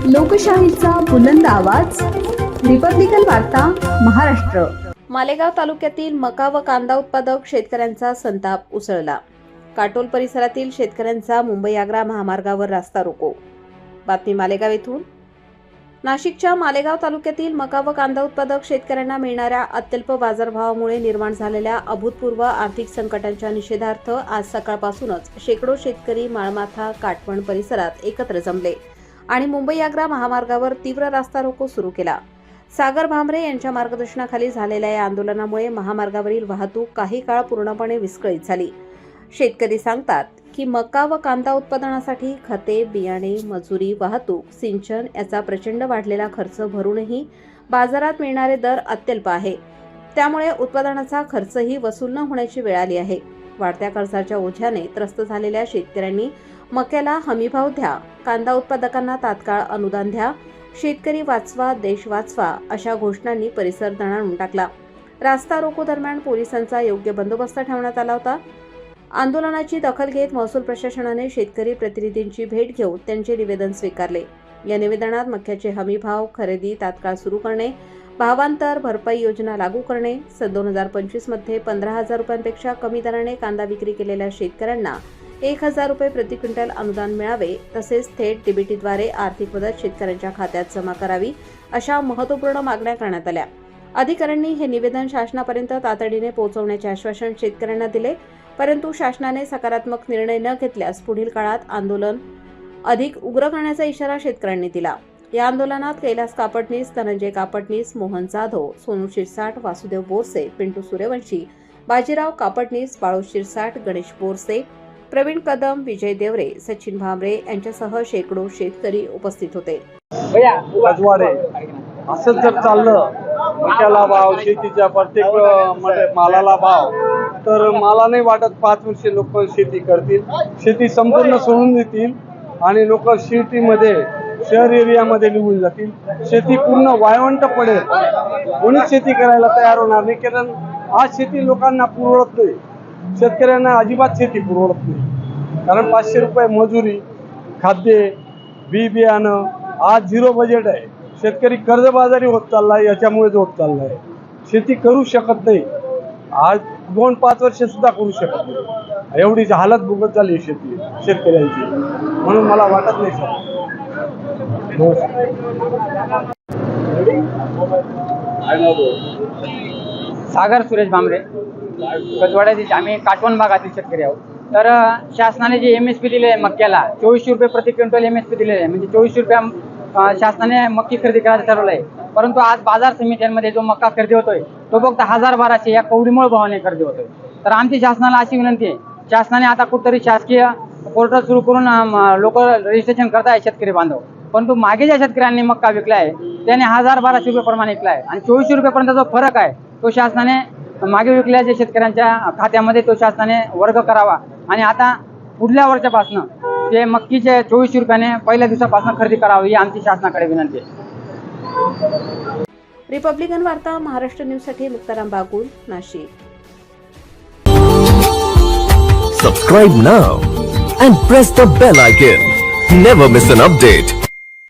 लोकशाहीचा बुलंद आवाज, रिपब्लिकन वार्ता, महाराष्ट्र। मालेगाव तालुक्यातील मका व कांदा उत्पादक शेतकऱ्यांचा संताप उसळला। काटोल परिसरातील शेतकऱ्यांचा मुंबई आग्रा महामार्गावर रास्ता रोको। बातमी मालेगाव येथून। नाशिकच्या मालेगाव तालुक्यातील मका व कांदा उत्पादक शेतकऱ्यांना मिळणाऱ्या अत्यल्प बाजारभावामुळे निर्माण झालेल्या अभूतपूर्व आर्थिक संकटांच्या निषेधार्थ आज सकाळपासूनच शेकडो शेतकरी माळमाथा काटवण परिसरात एकत्र जमले आणि मुंबई आग्रा महामार्गावर तीव्र रास्ता रोको सुरू केला। सागर भामरे यांच्या मार्गदर्शनाखाली झालेल्या या आंदोलनामुळे महामार्गावरील वाहतूक काही काळ पूर्णपणे विस्कळीत झाली। शेतकरी सांगतात की मका व कांदा उत्पादनासाठी खते, बियाणे, मजुरी, वाहतूक, सिंचन याचा प्रचंड वाढलेला खर्च भरूनही बाजारात मिळणारे दर अत्यल्प आहे। त्यामुळे उत्पादनाचा खर्चही वसूल न होण्याची वेळ आली आहे। वाढत्या खर्चाच्या ओझ्याने त्रस्त झालेल्या शेतकऱ्यांनी मक्याला हमीभाव द्या, कांदा उत्पादकांना तात्काळ अनुदान द्या, शेतकरी वाचवा, देश वाचवा अशा घोषणांनी परिसर दणाणून टाकला। रास्ता रोको दरम्यान पोलिसांचा योग्य बंदोबस्त ठेवण्यात आला होता। आंदोलनाची दखल घेत महसूल प्रशासनाने शेतकरी प्रतिनिधींची भेट घेऊन त्यांचे निवेदन स्वीकारले। या निवेदनात मक्याचे हमीभाव, खरेदी तात्काळ सुरू करणे, भावांतर भरपाई योजना लागू करणे, सन 2025 मध्ये 15,000 रुपयांपेक्षा कमी दराने कांदा विक्री केलेल्या शेतकऱ्यांना 1,000 रुपये प्रति क्विंटल अनुदान मिळावे, तसेच थेट डीबीटीद्वारे आर्थिक मदत शेतकऱ्यांच्या खात्यात जमा करावी अशा महत्त्वपूर्ण मागण्या करण्यात आल्या। अधिकाऱ्यांनी हे निवेदन शासनापर्यंत तातडीने पोहोचवण्याचे आश्वासन शेतकऱ्यांना दिले, परंतु शासनाने सकारात्मक निर्णय न घेतल्यास पुढील काळात आंदोलन अधिक उग्र करण्याचा इशारा शेतकऱ्यांनी दिला। या आंदोलनात कैलास कापटनीस, धनंजय कापटनीस, मोहन जाधव, सोनू शिरसाट, वासुदेव बोरसे, पिंटू सूर्यवंशी, बाजीराव कापटनीस, बाळू शिरसाट, गणेश बोरसे, प्रवीण कदम, विजय देवरे, सचिन भामरे यांच्यासह शेकडो शेतकरी उपस्थित होते। असं जर चाललं, मक्याला भाव, शेतीच्या प्रत्येक मालाला भाव, तर मला नाही वाटत 5 वर्ष लोक शेती करतील। शेती संपूर्ण सोडून देतील आणि लोक शेतीमध्ये शहर एरियामध्ये निघून जातील। शेती पूर्ण वाळवंट पडेल, कोणीच शेती करायला तयार होणार नाही, कारण आज शेती लोकांना पुरवत नाही। शेतकऱ्यांना अजिबात शेती पुरवत नाही, कारण 500 रुपये मजुरी, खाद्य, बियाणं, आज झिरो बजेट आहे। शेतकरी कर्जबाजारी होत चाललाय, याच्यामुळेच होत चाललाय। शेती करू शकत नाही, आज 2-5 वर्ष सुद्धा करू शकत नाही, एवढी हालत भोगत झाली शेतकऱ्यांची। म्हणून मला वाटत नाही सागर सुरेश भामरे, कचवाड्यातील आम्ही काटवण भागातील शेतकरी आहोत। तर शासनाने जे MSP दिले आहे मक्याला 2400 रुपये प्रति क्विंटल MSP दिलेले आहे, म्हणजे 2400 रुपये शासनाने मक्की खरेदी करायचं ठरवलं आहे। परंतु आज बाजार समित्यांमध्ये जो मक्का खरेदी होतोय तो फक्त 1000-1200 या कवडीमोल भावाने खरेदी होतोय। तर आमची शासनाला अशी विनंती आहे, शासनाने आता कुठेतरी शासकीय पोर्टल सुरू करून लोक रजिस्ट्रेशन करताय शेतकरी बांधव, परंतु मागे ज्या शेतकऱ्यांनी मक्का विकला आहे त्याने 1000-1200 रुपये प्रमाणे विकला आहे आणि 2400 रुपयेपर्यंत जो फरक आहे तो शासनाने मागे विकल्या ज्या शेतकऱ्यांच्या खात्यामध्ये तो शासनाने वर्ग करावा आणि आता पुढल्या वर्षापासून ते मक्कीचे 2400 रुपयाने पहिल्या दिवसापासून खरेदी करावी ही आमची शासनाकडे विनंती आहे। रिपब्लिकन वार्ता, महाराष्ट्र न्यूजसाठी Muktaram Bagul, Nashik. Subscribe now and press the bell icon. Never miss an update.